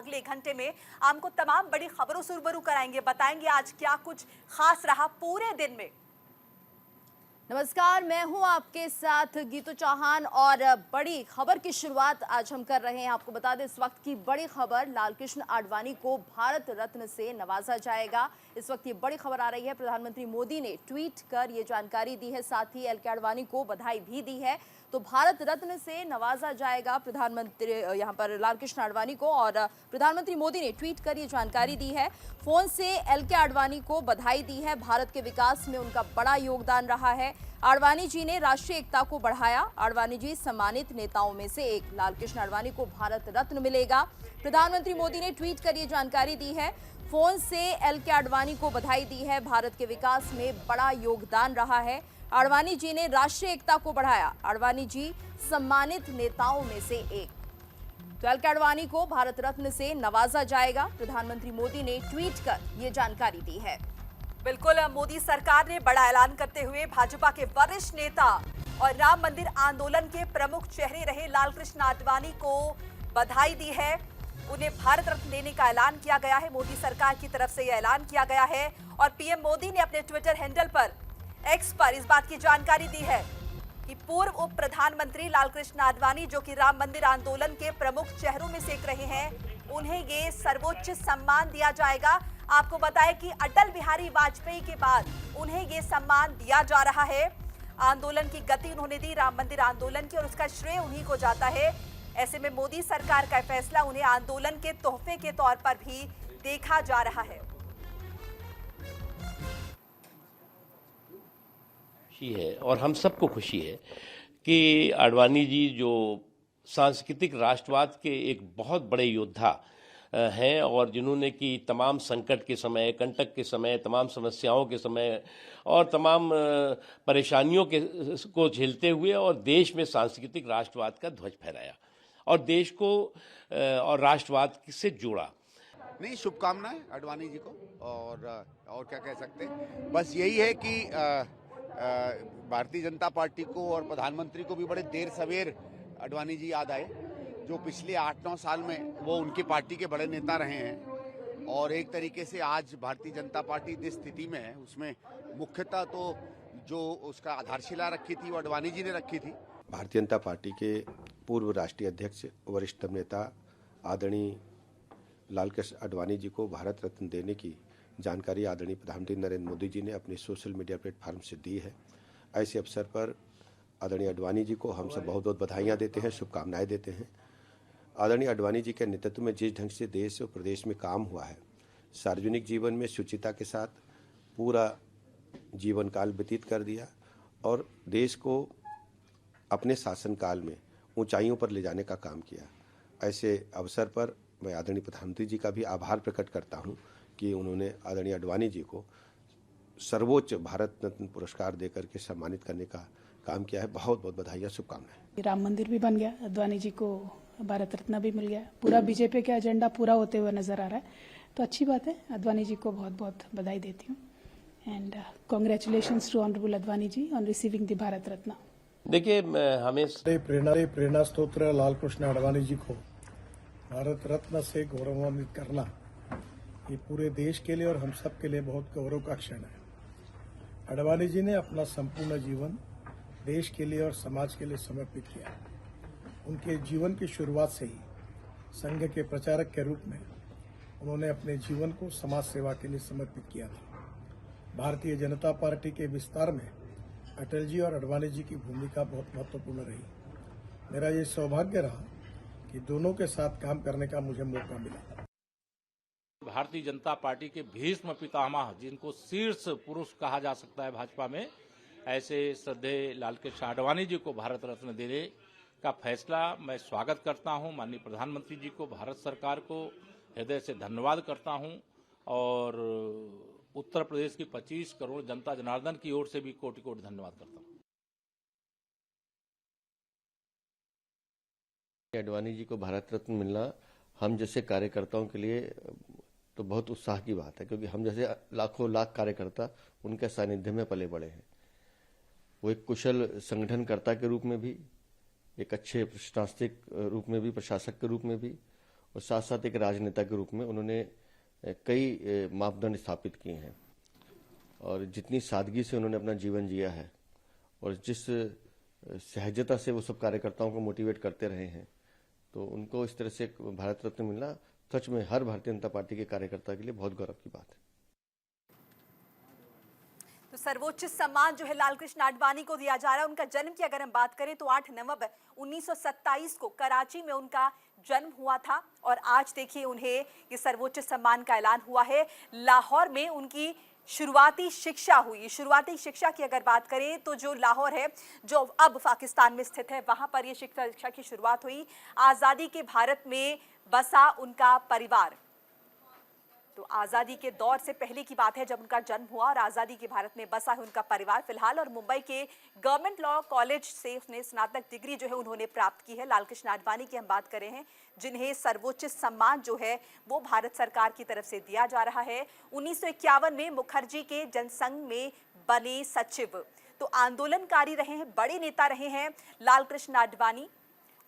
अगले घंटे में आपको तमाम बड़ी खबरों से रूबरू कराएंगे, बताएंगे आज क्या कुछ खास रहा पूरे दिन में। नमस्कार, मैं हूं आपके साथ गीतू चौहान और बड़ी खबर की शुरुआत आज हम कर रहे हैं। आपको बता दें इस वक्त की बड़ी खबर, लालकृष्ण आडवाणी को भारत रत्न से नवाजा जाएगा। इस वक्त ये बड़ी खबर आ रही है। प्रधानमंत्री मोदी ने ट्वीट कर ये जानकारी दी है, साथ ही एल.के. आडवाणी को बधाई भी दी है। तो भारत रत्न से नवाजा जाएगा प्रधानमंत्री यहाँ पर लालकृष्ण आडवाणी को, और प्रधानमंत्री मोदी ने ट्वीट कर ये जानकारी दी है। फोन से एल.के. आडवाणी को बधाई दी है। भारत के विकास में उनका बड़ा योगदान रहा है। आडवाणी जी ने राष्ट्रीय एकता को बढ़ाया। आडवाणी जी सम्मानित नेताओं में से एक। लालकृष्ण आडवाणी को भारत रत्न मिलेगा। प्रधानमंत्री मोदी ने ट्वीट कर ये जानकारी दी है। फोन से एल.के. आडवाणी को बधाई दी है। भारत के विकास में बड़ा योगदान रहा है। आडवाणी जी ने राष्ट्रीय एकता को बढ़ाया। आडवाणी जी सम्मानित नेताओं में से एक। तो एल.के. आडवाणी को भारत रत्न से नवाजा जाएगा। प्रधानमंत्री मोदी ने ट्वीट कर ये जानकारी दी है। बिल्कुल, मोदी सरकार ने बड़ा ऐलान करते हुए भाजपा के वरिष्ठ नेता और राम मंदिर आंदोलन के प्रमुख चेहरे रहे लालकृष्ण आडवाणी को बधाई दी है। उन्हें भारत रत्न देने का ऐलान किया गया है। मोदी सरकार की तरफ से यह ऐलान किया गया है और पीएम मोदी ने अपने ट्विटर हैंडल पर, एक्स पर इस बात की जानकारी दी है कि पूर्व उप प्रधानमंत्री लालकृष्ण आडवाणी, जो कि राम मंदिर आंदोलन के प्रमुख चेहरों में से एक रहे हैं, उन्हें ये सर्वोच्च सम्मान दिया जाएगा। आपको बताएं कि अटल बिहारी वाजपेयी के बाद उन्हें ये सम्मान दिया जा रहा है। आंदोलन की गति उन्होंने दी, राम मंदिर आंदोलन की, और उसका श्रेय उन्हीं को जाता है। ऐसे में मोदी सरकार का फैसला उन्हें आंदोलन के तोहफे के तौर पर भी देखा जा रहा है। खुशी है और हम सबको खुशी है कि आडवाणी जी जो सांस्कृतिक राष्ट्रवाद के एक बहुत बड़े योद्धा हैं और जिन्होंने कि तमाम संकट के समय, कंटक के समय, तमाम समस्याओं के समय और तमाम परेशानियों को झेलते हुए और देश में सांस्कृतिक राष्ट्रवाद का ध्वज फहराया और देश को और राष्ट्रवाद से जोड़ा। नहीं, शुभकामनाएं आडवाणी जी को। और क्या कह सकते हैं, बस यही है कि भारतीय जनता पार्टी को और प्रधानमंत्री को भी बड़े देर सवेर आडवाणी जी याद आए, जो पिछले 8-9 साल में वो उनकी पार्टी के बड़े नेता रहे हैं। और एक तरीके से आज भारतीय जनता पार्टी जिस स्थिति में है उसमें मुख्यतः तो जो उसका आधारशिला रखी थी वो आडवाणी जी ने रखी थी। भारतीय जनता पार्टी के पूर्व राष्ट्रीय अध्यक्ष, वरिष्ठ नेता आदरणीय लालकृष्ण आडवाणी जी को भारत रत्न देने की जानकारी आदरणीय प्रधानमंत्री नरेंद्र मोदी जी ने अपने सोशल मीडिया प्लेटफॉर्म से दी है। ऐसे अवसर पर आदरणीय आडवाणी जी को हम सब बहुत बहुत बधाइयाँ देते हैं, शुभकामनाएं देते हैं। आदरणीय आडवाणी जी के नेतृत्व में जिस ढंग से देश और प्रदेश में काम हुआ है, सार्वजनिक जीवन में शुचिता के साथ पूरा जीवन काल व्यतीत कर दिया और देश को अपने शासनकाल में ऊंचाइयों पर ले जाने का काम किया। ऐसे अवसर पर मैं आदरणीय प्रधानमंत्री जी का भी आभार प्रकट करता हूं कि उन्होंने आदरणीय आडवाणी जी को सर्वोच्च भारत रत्न पुरस्कार देकर के सम्मानित करने का काम किया है। बहुत बहुत बधाई, शुभकामनाएं। राम मंदिर भी बन गया, आडवाणी जी को भारत रत्न भी मिल गया, पूरा बीजेपी का एजेंडा पूरा होते हुए नजर आ रहा है, तो अच्छी बात है। आडवाणी जी को बहुत बहुत बधाई देती हूँ and congratulations to honourable Advani ji on receiving the Bharat Ratna. देखिए, हमें प्रेरणा स्तोत्र लालकृष्ण आडवाणी जी को भारत रत्न से गौरवान्वित करना ये पूरे देश के लिए और हम सब के लिए बहुत गौरव का क्षण है। आडवाणी जी ने अपना संपूर्ण जीवन देश के लिए और समाज के लिए समर्पित किया। उनके जीवन की शुरुआत से ही संघ के प्रचारक के रूप में उन्होंने अपने जीवन को समाज सेवा के लिए समर्पित किया था। भारतीय जनता पार्टी के विस्तार में अटल जी और आडवाणी जी की भूमिका बहुत महत्वपूर्ण रही। मेरा ये सौभाग्य रहा कि दोनों के साथ काम करने का मुझे मौका मिला। भारतीय जनता पार्टी के भीष्म पितामह, जिनको शीर्ष पुरुष कहा जा सकता है भाजपा में, ऐसे श्रद्धेय लालकृष्ण आडवाणी जी को भारत रत्न देने का फैसला मैं स्वागत करता हूं। माननीय प्रधानमंत्री जी को, भारत सरकार को हृदय से धन्यवाद करता हूं और उत्तर प्रदेश की 25 करोड़ जनता जनार्दन की ओर से भी कोटि कोटि धन्यवाद करता हूं। आडवाणी जी को भारत रत्न मिलना हम जैसे कार्यकर्ताओं के लिए तो बहुत उत्साह की बात है, क्योंकि हम जैसे लाखों लाख कार्यकर्ता उनके सानिध्य में पले बड़े हैं। वो एक कुशल संगठनकर्ता के रूप में भी, एक अच्छे प्रशासनिक रूप में भी, प्रशासक के रूप में भी, और साथ साथ एक राजनेता के रूप में उन्होंने कई मापदंड स्थापित किए हैं और जितनी सादगी से उन्होंने अपना जीवन जिया है और जिस सहजता से वो सब कार्यकर्ताओं को मोटिवेट करते रहे हैं, तो उनको इस तरह से भारत रत्न मिलना सच में हर भारतीय जनता पार्टी के कार्यकर्ता के लिए बहुत गौरव की बात है। तो सर्वोच्च सम्मान जो है लालकृष्ण आडवाणी को दिया जा रहा है। उनका जन्म की अगर हम बात करें तो 8 नवंबर 1927 को कराची में उनका जन्म हुआ था और आज देखिए उन्हें ये सर्वोच्च सम्मान का ऐलान हुआ है। लाहौर में उनकी शुरुआती शिक्षा हुई। शुरुआती शिक्षा की अगर बात करें तो जो लाहौर है, जो अब पाकिस्तान में स्थित है, वहां पर यह शिक्षा की शुरुआत हुई। आजादी के भारत में बसा उनका परिवार। तो आजादी के दौर से पहले की बात है जब उनका जन्म हुआ और आजादी के भारत में बसा है उनका परिवार फिलहाल। और मुंबई के गवर्नमेंट लॉ कॉलेज से उसने स्नातक डिग्री जो है उन्होंने प्राप्त की है। लालकृष्ण आडवाणी की हम बात कर रहे हैं जिन्हें सर्वोच्च सम्मान जो है वो भारत सरकार की तरफ से दिया जा रहा है। 1951 में मुखर्जी के जनसंघ में बने सचिव। तो आंदोलनकारी रहे हैं, बड़े नेता रहे हैं लालकृष्ण आडवाणी।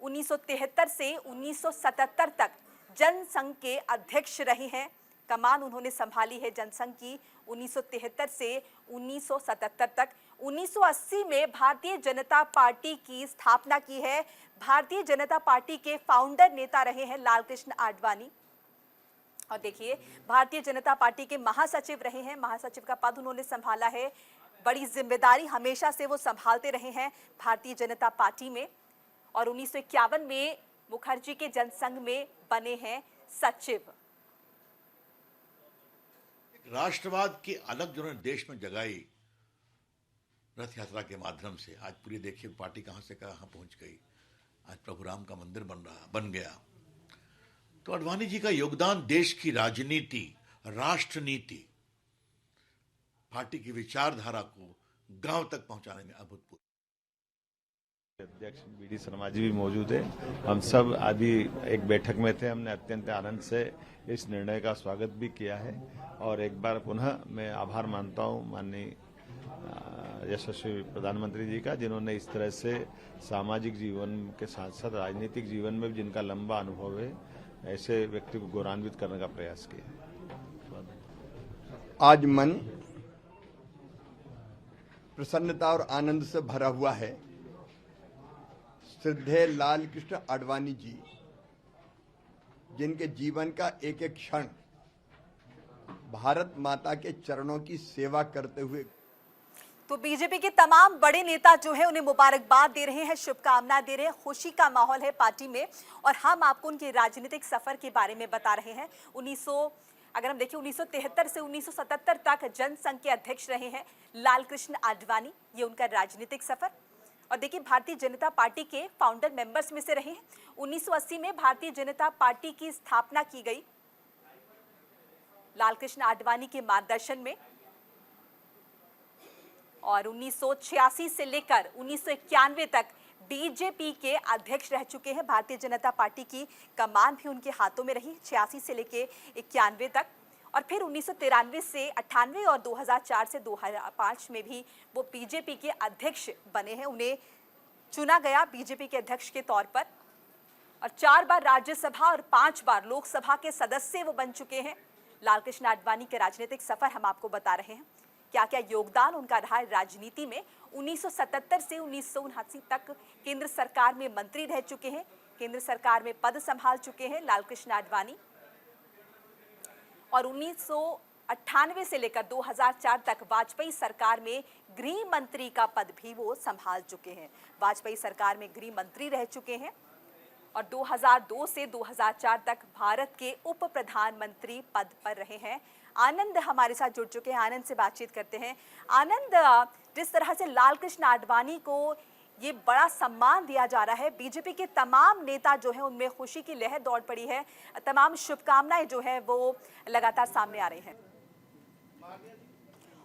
1973 से 1977 तक जनसंघ के अध्यक्ष रहे हैं। कमान उन्होंने संभाली है जनसंघ की 1973 से 1977 तक। 1980 में भारतीय जनता पार्टी की स्थापना की है। भारतीय जनता पार्टी के फाउंडर नेता रहे हैं लालकृष्ण आडवाणी। और देखिए भारतीय जनता पार्टी के महासचिव रहे हैं। महासचिव का पद उन्होंने संभाला है। बड़ी जिम्मेदारी हमेशा से वो संभालते रहे हैं भारतीय जनता पार्टी में। और 1951 में मुखर्जी के जनसंघ में बने हैं सचिव। राष्ट्रवाद की अलग जो है देश में जगाई रथ यात्रा के माध्यम से। आज पूरी देखिए पार्टी कहां से कहां पहुंच गई। आज प्रभु राम का मंदिर बन गया। तो आडवाणी जी का योगदान देश की राजनीति, राष्ट्र नीति, पार्टी की विचारधारा को गांव तक पहुंचाने में अभूतपूर्व। अध्यक्ष बीडी शर्मा जी भी मौजूद है। हम सब आदि एक बैठक में थे। हमने अत्यंत आनंद से इस निर्णय का स्वागत भी किया है और एक बार पुनः मैं आभार मानता हूं माननीय यशस्वी प्रधानमंत्री जी का, जिन्होंने इस तरह से सामाजिक जीवन के साथ साथ राजनीतिक जीवन में भी जिनका लंबा अनुभव है, ऐसे व्यक्ति को गौरवान्वित करने का प्रयास किया। आज मन प्रसन्नता और आनंद से भरा हुआ है। श्रद्धेय लालकृष्ण आडवाणी जी, जिनके जीवन का एक एक क्षण भारत माता के चरणों की सेवा करते हुए। तो बीजेपी के तमाम बड़े नेता जो है उन्हें मुबारकबाद दे रहे हैं, शुभकामना दे रहे हैं। खुशी का माहौल है पार्टी में और हम आपको उनके राजनीतिक सफर के बारे में बता रहे हैं। अगर हम देखिए 1973 से 1977 तक जनसंघ के अध्यक्ष रहे हैं लालकृष्ण आडवाणी। ये उनका राजनीतिक सफर। और देखिए भारतीय जनता पार्टी के फाउंडर मेंबर्स में से रहे हैं। 1980 में भारतीय जनता पार्टी की स्थापना की गई लालकृष्ण आडवाणी के मार्गदर्शन में। और 1986 से लेकर 1991 तक बीजेपी के अध्यक्ष रह चुके हैं। भारतीय जनता पार्टी की कमान भी उनके हाथों में रही 86 से लेकर 91 तक। और फिर 1993 से 98 और 2004 से 2005 में भी वो बीजेपी के अध्यक्ष बने हैं। उन्हें चुना गया बीजेपी के अध्यक्ष के तौर पर। और 4 बार राज्यसभा और 5 बार लोकसभा के सदस्य वो बन चुके हैं। लालकृष्ण आडवाणी के राजनीतिक सफर हम आपको बता रहे हैं, क्या क्या योगदान उनका रहा है राजनीति में। 1977 से 1979 तक केंद्र सरकार में मंत्री रह चुके हैं। केंद्र सरकार में पद संभाल चुके हैं लालकृष्ण आडवाणी। और 1998 से लेकर 2004 तक वाजपेयी सरकार में गृह मंत्री का पद भी वो संभाल चुके हैं। वाजपेयी सरकार में गृह मंत्री रह चुके हैं। और 2002 से 2004 तक भारत के उप प्रधानमंत्री पद पर रहे हैं। आनंद हमारे साथ जुड़ चुके हैं, आनंद से बातचीत करते हैं। आनंद, जिस तरह से लालकृष्ण आडवाणी को ये बड़ा सम्मान दिया जा रहा है, बीजेपी के तमाम नेता जो हैं उनमें खुशी की लहर दौड़ पड़ी है। तमाम शुभकामनाएं जो है वो लगातार सामने आ रही हैं।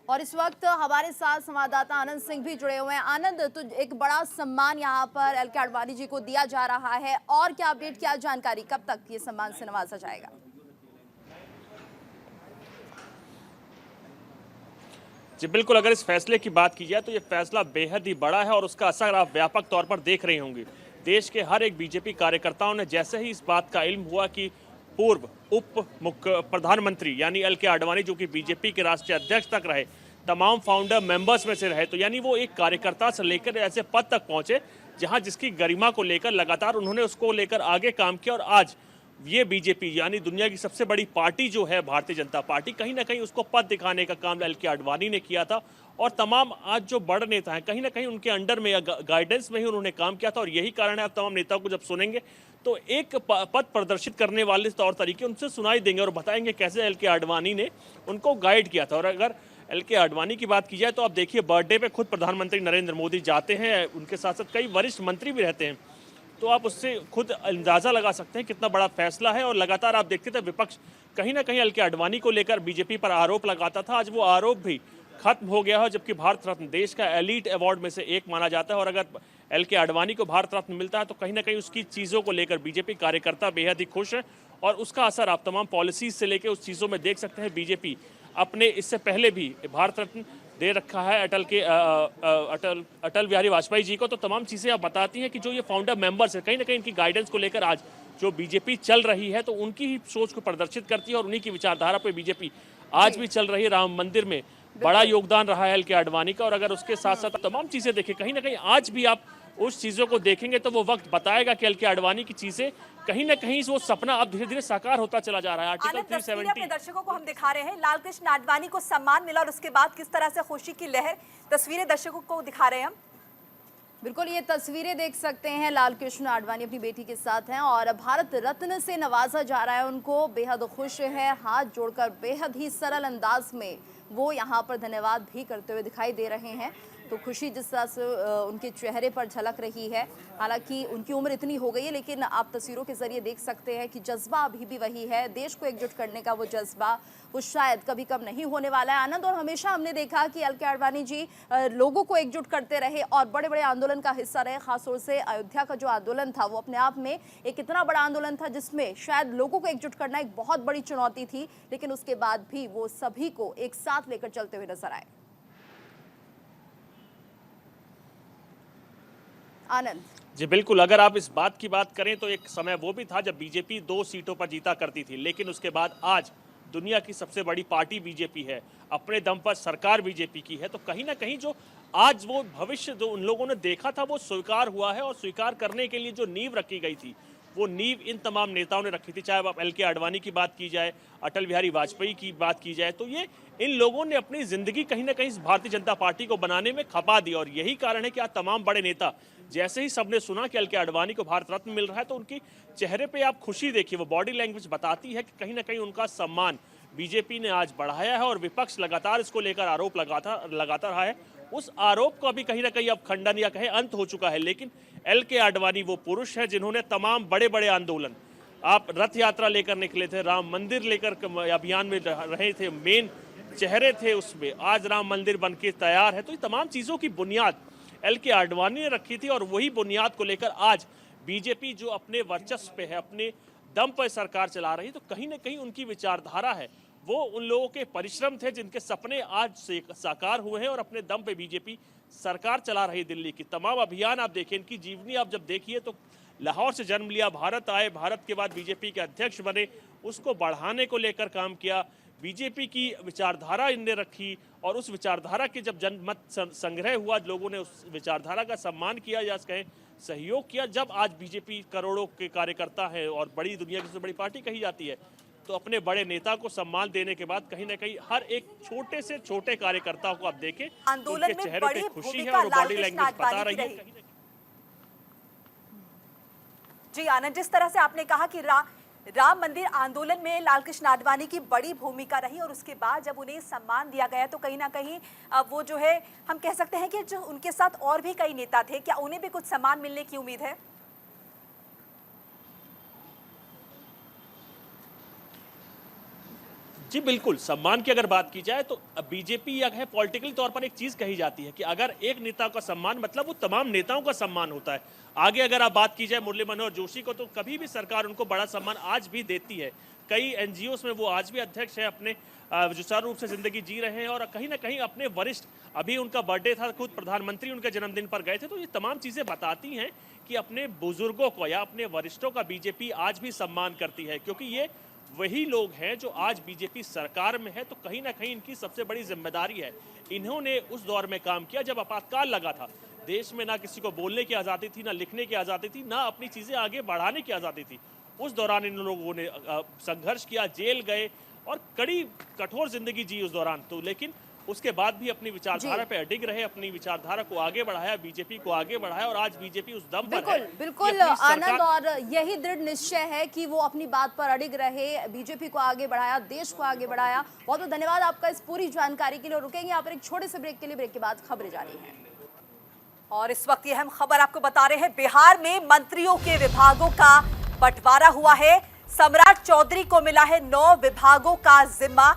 और इस वक्त हमारे साथ संवाददाता आनंद सिंह भी जुड़े हुए हैं। आनंद, तो एक बड़ा सम्मान यहाँ पर एल.के. आडवाणी जी को दिया जा रहा है, और क्या अपडेट, क्या जानकारी, कब तक ये सम्मान से नवाजा जाएगा? जी बिल्कुल, अगर इस फैसले की बात की जाए तो ये फैसला बेहद ही बड़ा है और उसका असर आप व्यापक तौर पर देख रहे होंगे। देश के हर एक बीजेपी कार्यकर्ताओं ने जैसे ही इस बात का इल्म हुआ कि पूर्व उप मुख्य प्रधानमंत्री यानी एल के आडवाणी, जो कि बीजेपी के राष्ट्रीय अध्यक्ष तक रहे, तमाम फाउंडर मेंबर्स में से रहे, तो यानी वो एक कार्यकर्ता से लेकर ऐसे पद तक पहुंचे जहां जिसकी गरिमा को लेकर लगातार उन्होंने उसको लेकर आगे काम किया। और आज ये बीजेपी यानी दुनिया की सबसे बड़ी पार्टी जो है भारतीय जनता पार्टी, कहीं ना कहीं उसको पद दिखाने का काम एल के आडवाणी ने किया था। और तमाम आज जो बड़े नेता हैं कहीं ना कहीं उनके अंडर में या गाइडेंस में ही उन्होंने काम किया था। और यही कारण है आप तमाम नेताओं को जब सुनेंगे तो एक पद प्रदर्शित करने वाले तौर तरीके उनसे सुनाई देंगे और बताएंगे कैसे एल के आडवाणी ने उनको गाइड किया था। और अगर एल के आडवाणी की बात की जाए तो आप देखिए, बर्थडे पे खुद प्रधानमंत्री नरेंद्र मोदी जाते हैं, उनके साथ साथ कई वरिष्ठ मंत्री भी रहते हैं, तो आप उससे खुद अंदाजा लगा सकते हैं कितना बड़ा फैसला है। और लगातार आप देखते थे विपक्ष कहीं ना कहीं एल के आडवाणी को लेकर बीजेपी पर आरोप लगाता था, आज वो आरोप भी खत्म हो गया है, जबकि भारत रत्न देश का एलीट अवार्ड में से एक माना जाता है। और अगर एल के आडवाणी को भारत रत्न मिलता है तो कहीं ना कहीं उसकी चीज़ों को लेकर बीजेपी कार्यकर्ता बेहद ही खुश है। और उसका असर आप तमाम पॉलिसीज से लेकर उस चीज़ों में देख सकते हैं। बीजेपी अपने इससे पहले भी भारत रत्न दे रखा है अटल बिहारी वाजपेयी जी को, तो तमाम चीज़ें आप बताती हैं कि जो ये फाउंडर मेंबर्स है कहीं ना कहीं इनकी गाइडेंस को लेकर आज जो बीजेपी चल रही है तो उनकी ही सोच को प्रदर्शित करती है और उन्हीं की विचारधारा पर बीजेपी आज भी चल रही है। राम मंदिर में बड़ा योगदान रहा है एल के आडवाणी का। और अगर उसके साथ साथ तमाम चीज़ें देखें, कहीं ना कहीं आज भी आप उस चीज़ों को देखेंगे तो वो वक्त बताएगा कि एल के आडवाणी की चीज़ें कहीं ना कहीं वो सपना अब धीरे धीरे साकार होता चला जा रहा है। आर्टिकल 370 अपने दर्शकों को हम दिखा रहे हैं, लालकृष्ण आडवाणी को सम्मान मिला और उसके बाद किस तरह से खुशी की लहर, तस्वीरें दर्शकों को दिखा रहे हैं हम। बिल्कुल, ये तस्वीरें देख सकते हैं, लालकृष्ण आडवाणी अपनी बेटी के साथ हैं और भारत रत्न से नवाजा जा रहा है उनको। बेहद खुश है, हाथ जोड़कर बेहद ही सरल अंदाज में वो यहाँ पर धन्यवाद भी करते हुए दिखाई दे रहे हैं। तो खुशी जिस तरह से उनके चेहरे पर झलक रही है, हालांकि उनकी उम्र इतनी हो गई है लेकिन आप तस्वीरों के जरिए देख सकते हैं कि जज्बा अभी भी वही है। देश को एकजुट करने का वो जज्बा वो शायद कभी कम नहीं होने वाला है। आनंद, और हमेशा हमने देखा कि एल के आडवाणी जी लोगों को एकजुट करते रहे और बड़े बड़े आंदोलन का हिस्सा रहे। खासतौर से अयोध्या का जो आंदोलन था वो अपने आप में एक इतना बड़ा आंदोलन था जिसमें शायद लोगों को एकजुट करना एक बहुत बड़ी चुनौती थी, लेकिन उसके बाद भी वो सभी को एक साथ लेकर चलते हुए नजर आए। आनंद जी बिल्कुल, अगर आप इस बात की बात करें तो एक समय वो भी था जब बीजेपी 2 सीटों पर जीता करती थी, लेकिन उसके बाद आज दुनिया की सबसे बड़ी पार्टी बीजेपी है, अपने दम पर सरकार बीजेपी की है। तो कहीं ना कहीं जो आज वो भविष्य जो उन लोगों ने देखा था वो स्वीकार हुआ है और स्वीकार करने के लिए जो नींव रखी गई थी वो नींव इन तमाम नेताओं ने रखी थी। चाहे अब एल के आडवाणी की बात की जाए, अटल बिहारी वाजपेयी की बात की जाए, तो ये इन लोगों ने अपनी जिंदगी कहीं ना कहीं भारतीय जनता पार्टी को बनाने में खपा दी। और यही कारण है कि आज तमाम बड़े नेता, जैसे ही सबने सुना कि एल के आडवाणी को भारत रत्न मिल रहा है तो उनकी चेहरे पे आप खुशी देखिए, वो बॉडी लैंग्वेज बताती है कि कहीं ना कहीं उनका सम्मान बीजेपी ने आज बढ़ाया है। और विपक्ष लगातार इसको लेकर आरोप लगाता रहा है, उस आरोप का भी कहीं ना कहीं अब खंडन या कहें अंत हो चुका है। लेकिन एल के आडवाणी वो पुरुष है जिन्होंने तमाम बड़े बड़े आंदोलन, आप रथ यात्रा लेकर निकले थे, राम मंदिर लेकर अभियान में रहे थे, मेन चेहरे थे उसमें, आज राम मंदिर बन के तैयार है। तो ये तमाम चीज़ों की बुनियाद एल के आडवाणी ने रखी थी और वही बुनियाद को लेकर आज बीजेपी जो अपने वर्चस्व पे है, अपने दम पर सरकार चला रही है, तो कहीं ना कहीं उनकी विचारधारा है वो उन लोगों के परिश्रम थे जिनके सपने आज से साकार हुए हैं और अपने दम पे बीजेपी सरकार चला रही है। दिल्ली की तमाम अभियान आप देखिए, इनकी जीवनी आप जब देखिए तो लाहौर से जन्म लिया, भारत आए, भारत के बाद बीजेपी के अध्यक्ष बने, उसको बढ़ाने को लेकर काम किया, बीजेपी की विचारधारा इनने रखी और उस विचारधारा के जब जनमत संग्रह हुआ, लोगों ने उस विचारधारा का सम्मान किया या कहें सहयोग किया। जब आज बीजेपी करोड़ों के कार्यकर्ता है और बड़ी दुनिया की सबसे बड़ी पार्टी कही जाती है, तो अपने बड़े नेता को सम्मान देने के बाद कहीं ना कहीं हर एक छोटे से छोटे कार्यकर्ता को आप देखें, आंदोलन में चेहरों पे खुशी है और बॉडी लैंग्वेज बता रही है। जी आनंद, जिस तरह से आपने कहा कि राम मंदिर आंदोलन में लालकृष्ण आडवाणी की बड़ी भूमिका रही और उसके बाद जब उन्हें सम्मान दिया गया तो कहीं ना कहीं वो जो है हम कह सकते हैं कि जो उनके साथ और भी कई नेता थे, क्या उन्हें भी कुछ सम्मान मिलने की उम्मीद है? जी बिल्कुल, सम्मान की अगर बात की जाए तो बीजेपी या है पॉलिटिकल तौर पर एक चीज कही जाती है कि अगर एक नेता का सम्मान मतलब वो तमाम नेताओं का सम्मान होता है। आगे अगर आप बात की जाए मुरली मनोहर जोशी को, तो कभी भी सरकार उनको बड़ा सम्मान आज भी देती है। कई एनजीओस में वो आज भी अध्यक्ष है, अपने सुचारू रूप से जिंदगी जी रहे हैं और कहीं ना कहीं अपने वरिष्ठ, अभी उनका बर्थडे था, खुद प्रधानमंत्री उनके जन्मदिन पर गए थे। तो ये तमाम चीजें बताती हैं कि अपने बुजुर्गों को या अपने वरिष्ठों का बीजेपी आज भी सम्मान करती है, क्योंकि ये वही लोग हैं जो आज बीजेपी सरकार में है, तो कहीं ना कहीं इनकी सबसे बड़ी जिम्मेदारी है। इन्होंने उस दौर में काम किया जब आपातकाल लगा था, देश में ना किसी को बोलने की आज़ादी थी, ना लिखने की आज़ादी थी, ना अपनी चीज़ें आगे बढ़ाने की आज़ादी थी। उस दौरान इन लोगों ने संघर्ष किया, जेल गए और कड़ी कठोर जिंदगी जी उस दौरान। तो लेकिन उसके बाद भी अपनी विचारधारा पे अडिग रहे, अपनी विचारधारा को आगे बढ़ाया, बीजेपी को आगे बढ़ाया और आज बीजेपी उस दम पर है। बिल्कुल आनंद, और यही दृढ़ निश्चय है कि वो अपनी बात पर अडिग रहे, बीजेपी को आगे बढ़ाया, देश को आगे बढ़ाया। बहुत बहुत धन्यवाद आपका इस पूरी जानकारी के लिए। रुकेंगे यहाँ पर एक छोटे से ब्रेक के लिए, ब्रेक के बाद खबरें जारी हैं। और इस वक्त ये अहम खबर आपको बता रहे हैं, बिहार में मंत्रियों के विभागों का बंटवारा हुआ है। सम्राट चौधरी को मिला है 9 विभागों का जिम्मा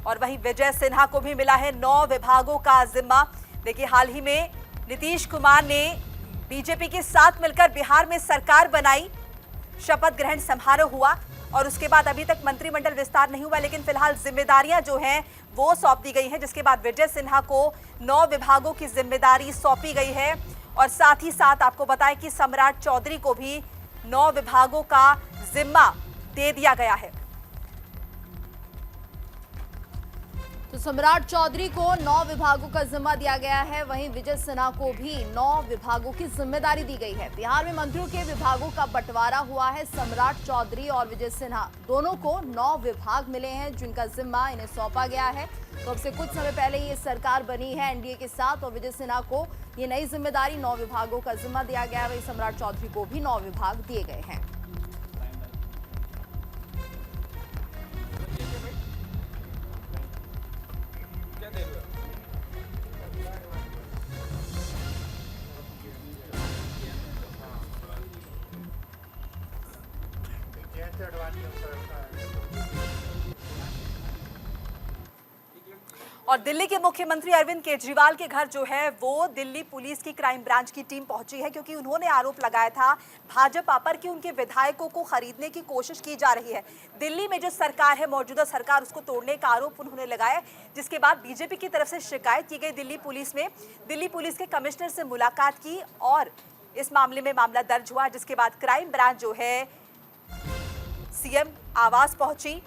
और वहीं विजय सिन्हा को भी मिला है 9 विभागों का जिम्मा। देखिए, हाल ही में नीतीश कुमार ने बीजेपी के साथ मिलकर बिहार में सरकार बनाई, शपथ ग्रहण समारोह हुआ और उसके बाद अभी तक मंत्रिमंडल विस्तार नहीं हुआ, लेकिन फिलहाल जिम्मेदारियां जो हैं वो सौंप दी गई हैं, जिसके बाद विजय सिन्हा को 9 विभागों की जिम्मेदारी सौंपी गई है। और साथ ही साथ आपको बताएं कि सम्राट चौधरी को भी 9 विभागों का जिम्मा दे दिया गया है। तो सम्राट चौधरी को 9 विभागों का जिम्मा दिया गया है, वहीं विजय सिन्हा को भी 9 विभागों की जिम्मेदारी दी गई है। बिहार में मंत्रियों के विभागों का बंटवारा हुआ है। सम्राट चौधरी और विजय सिन्हा दोनों को 9 विभाग मिले हैं जिनका जिम्मा इन्हें सौंपा गया है। तो अब से कुछ समय पहले ये सरकार बनी है एनडीए के साथ और विजय सिन्हा को ये नई जिम्मेदारी 9 विभागों का जिम्मा दिया गया है। वहीं सम्राट चौधरी को भी 9 विभाग दिए गए हैं। और दिल्ली के मुख्यमंत्री अरविंद केजरीवाल के घर जो है वो दिल्ली पुलिस की क्राइम ब्रांच की टीम पहुंची है, क्योंकि उन्होंने आरोप लगाया था भाजपा पर कि उनके विधायकों को खरीदने की कोशिश की जा रही है। दिल्ली में जो सरकार है, मौजूदा सरकार, उसको तोड़ने का आरोप उन्होंने लगाया, जिसके बाद बीजेपी की तरफ से शिकायत की गई दिल्ली पुलिस में। दिल्ली पुलिस के कमिश्नर से मुलाकात की और इस मामले में मामला दर्ज हुआ, जिसके बाद क्राइम ब्रांच जो है सीएम आवास पहुंची।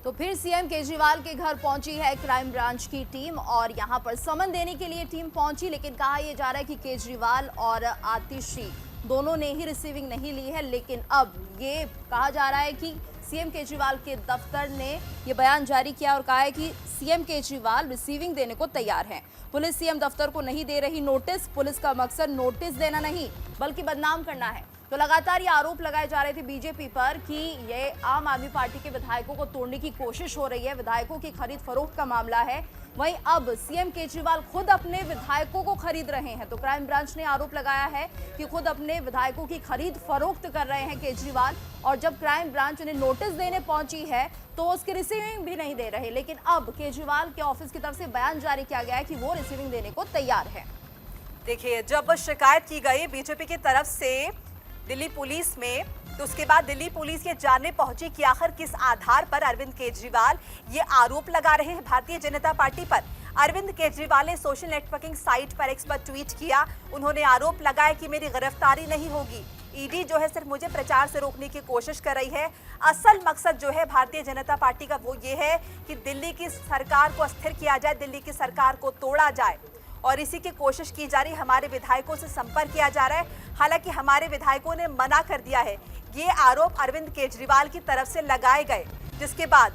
तो फिर सीएम केजरीवाल के घर पहुंची है क्राइम ब्रांच की टीम और यहां पर समन देने के लिए टीम पहुंची, लेकिन कहा यह जा रहा है कि केजरीवाल और आतिशी दोनों ने ही रिसीविंग नहीं ली है। लेकिन अब ये कहा जा रहा है कि सीएम केजरीवाल के दफ्तर ने ये बयान जारी किया और कहा है कि सीएम केजरीवाल रिसीविंग देने को तैयार हैं। पुलिस सीएम दफ्तर को नहीं दे रही नोटिस। पुलिस का मकसद नोटिस देना नहीं बल्कि बदनाम करना है। तो लगातार ये आरोप लगाए जा रहे थे बीजेपी पर कि ये आम आदमी पार्टी के विधायकों को तोड़ने की कोशिश हो रही है, विधायकों की खरीद फरोख्त का मामला है। वहीं अब सीएम केजरीवाल खुद अपने विधायकों को खरीद रहे हैं। तो क्राइम ब्रांच ने आरोप लगाया है कि खुद अपने विधायकों की खरीद फरोख्त कर रहे हैं केजरीवाल, और जब क्राइम ब्रांच उन्हें नोटिस देने पहुंची है तो उसकी रिसीविंग भी नहीं दे रहे। लेकिन अब केजरीवाल के ऑफिस की तरफ से बयान जारी किया गया है कि वो रिसीविंग देने को तैयार है। देखिए, जब शिकायत की गई बीजेपी की तरफ से दिल्ली पुलिस में, तो उसके बाद दिल्ली पुलिस ये जानने पहुंची कि आखिर किस आधार पर अरविंद केजरीवाल ये आरोप लगा रहे हैं भारतीय जनता पार्टी पर। अरविंद केजरीवाल ने सोशल नेटवर्किंग साइट पर एक्स पर ट्वीट किया। उन्होंने आरोप लगाया कि मेरी गिरफ्तारी नहीं होगी, ईडी जो है सिर्फ मुझे प्रचार से रोकने की कोशिश कर रही है। असल मकसद जो है भारतीय जनता पार्टी का वो ये है कि दिल्ली की सरकार को अस्थिर किया जाए, दिल्ली की सरकार को तोड़ा जाए, और इसी की कोशिश की जा रही है। हमारे विधायकों से संपर्क किया जा रहा है, हालांकि हमारे विधायकों ने मना कर दिया है। ये आरोप अरविंद केजरीवाल की तरफ से लगाए गए, जिसके बाद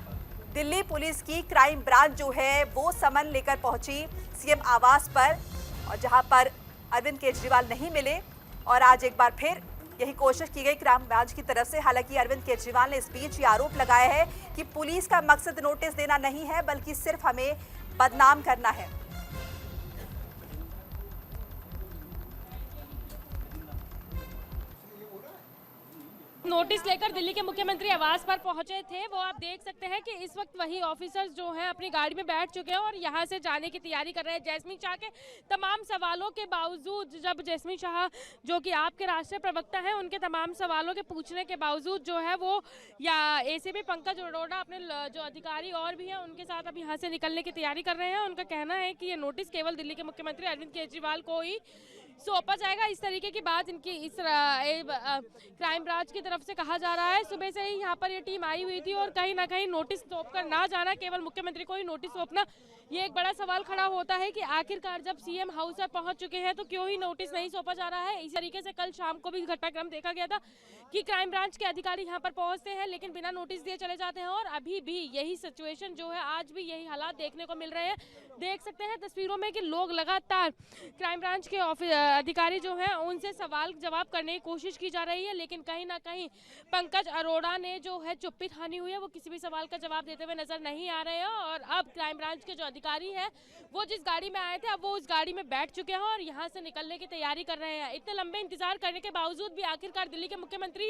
दिल्ली पुलिस की क्राइम ब्रांच जो है वो समन लेकर पहुंची सीएम आवास पर, और जहां पर अरविंद केजरीवाल नहीं मिले। और आज एक बार फिर यही कोशिश की गई क्राइम ब्रांच की तरफ से। हालांकि अरविंद केजरीवाल ने इस बीच ये आरोप लगाया है कि पुलिस का मकसद नोटिस देना नहीं है बल्कि सिर्फ हमें बदनाम करना है। नोटिस लेकर दिल्ली के मुख्यमंत्री आवास पर पहुंचे थे। वो आप देख सकते हैं कि इस वक्त वही ऑफिसर्स जो हैं अपनी गाड़ी में बैठ चुके हैं और यहां से जाने की तैयारी कर रहे हैं। जैस्मीन शाह के तमाम सवालों के बावजूद, जब जैस्मीन शाह जो कि आपके राष्ट्रीय प्रवक्ता हैं, उनके तमाम सवालों के पूछने के बावजूद जो है वो या एसीपी पंकज अरोड़ा अपने जो अधिकारी और भी हैं उनके साथ अब यहाँ से निकलने की तैयारी कर रहे हैं। उनका कहना है कि ये नोटिस केवल दिल्ली के मुख्यमंत्री अरविंद केजरीवाल को ही सौंपा जाएगा, इस तरीके की बात इनकी इस क्राइम ब्रांच की तरफ से कहा जा रहा है। सुबह से ही यहाँ पर ये टीम आई हुई थी और कहीं ना कहीं नोटिस सौंप कर ना जाना, केवल मुख्यमंत्री को ही नोटिस सौंपना, ये एक बड़ा सवाल खड़ा होता है कि आखिरकार जब सीएम हाउस पर पहुंच चुके हैं तो क्यों ही नोटिस नहीं सौंपा जा रहा है। इस तरीके से कल शाम को भी घटनाक्रम देखा गया था कि क्राइम ब्रांच के अधिकारी यहाँ पर पहुंचते हैं लेकिन बिना नोटिस दिए चले जाते हैं और अभी भी यही सिचुएशन जो है, आज भी यही हालात देखने को मिल रहे हैं। देख सकते हैं तस्वीरों में कि लोग लगातार क्राइम ब्रांच के अधिकारी जो हैं उनसे सवाल जवाब करने की कोशिश की जा रही है, लेकिन कहीं ना कहीं पंकज अरोड़ा ने जो है चुप्पी ठानी हुई है, वो किसी भी सवाल का जवाब देते हुए नजर नहीं आ रहे हैं। और अब क्राइम ब्रांच के जो अधिकारी हैं वो जिस गाड़ी में आए थे अब वो उस गाड़ी में बैठ चुके हैं और यहाँ से निकलने की तैयारी कर रहे हैं। इतने लंबे इंतजार करने के बावजूद भी आखिरकार दिल्ली के मुख्यमंत्री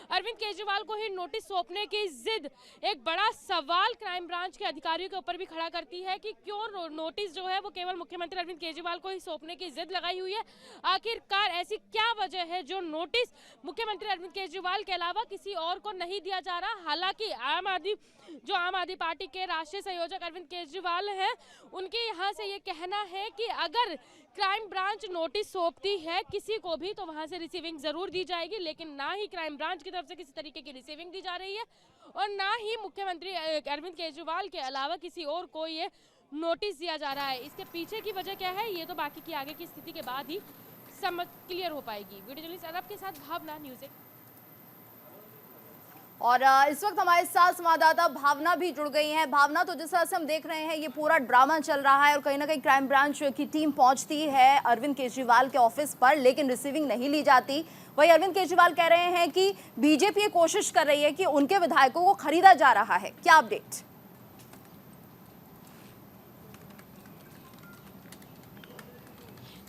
अरविंद केजरीवाल को ही नोटिस सौंपने की जिद एक बड़ा सवाल क्राइम ब्रांच के अधिकारियों के ऊपर भी खड़ा करती है कि क्यों नोटिस जो है वो केवल मुख्यमंत्री अरविंद केजरीवाल को ही सौंपने की जिद लगाई हुई है। आखिरकार ऐसी क्या वजह है जो नोटिस मुख्यमंत्री अरविंद केजरीवाल के अलावा किसी और को नहीं दिया जा रहा। हालांकि आम आदमी पार्टी के राष्ट्रीय संयोजक अरविंद केजरीवाल हैं, उनके यहाँ से ये कहना है कि अगर क्राइम ब्रांच नोटिस सौंपती है किसी को भी तो वहां से रिसीविंग जरूर दी जाएगी, लेकिन ना ही क्राइम ब्रांच की तरफ से किसी तरीके की रिसीविंग दी जा रही है और ना ही मुख्यमंत्री अरविंद केजरीवाल के अलावा किसी और को ये नोटिस दिया जा रहा है। इसके पीछे की वजह क्या है ये तो बाकी की आगे की स्थिति के बाद ही समझ क्लियर हो पाएगी। वीडियो जर्नलिस्ट अरब के साथ भावना, न्यूज़ 1। और इस वक्त हमारे साथ संवाददाता भावना भी जुड़ गई हैं। भावना, तो जिस तरह से हम देख रहे हैं ये पूरा ड्रामा चल रहा है और कहीं ना कहीं क्राइम ब्रांच की टीम पहुंचती है अरविंद केजरीवाल के ऑफिस पर, लेकिन रिसीविंग नहीं ली जाती। वही अरविंद केजरीवाल कह रहे हैं कि बीजेपी ये कोशिश कर रही है कि उनके विधायकों को खरीदा जा रहा है। क्या अपडेट?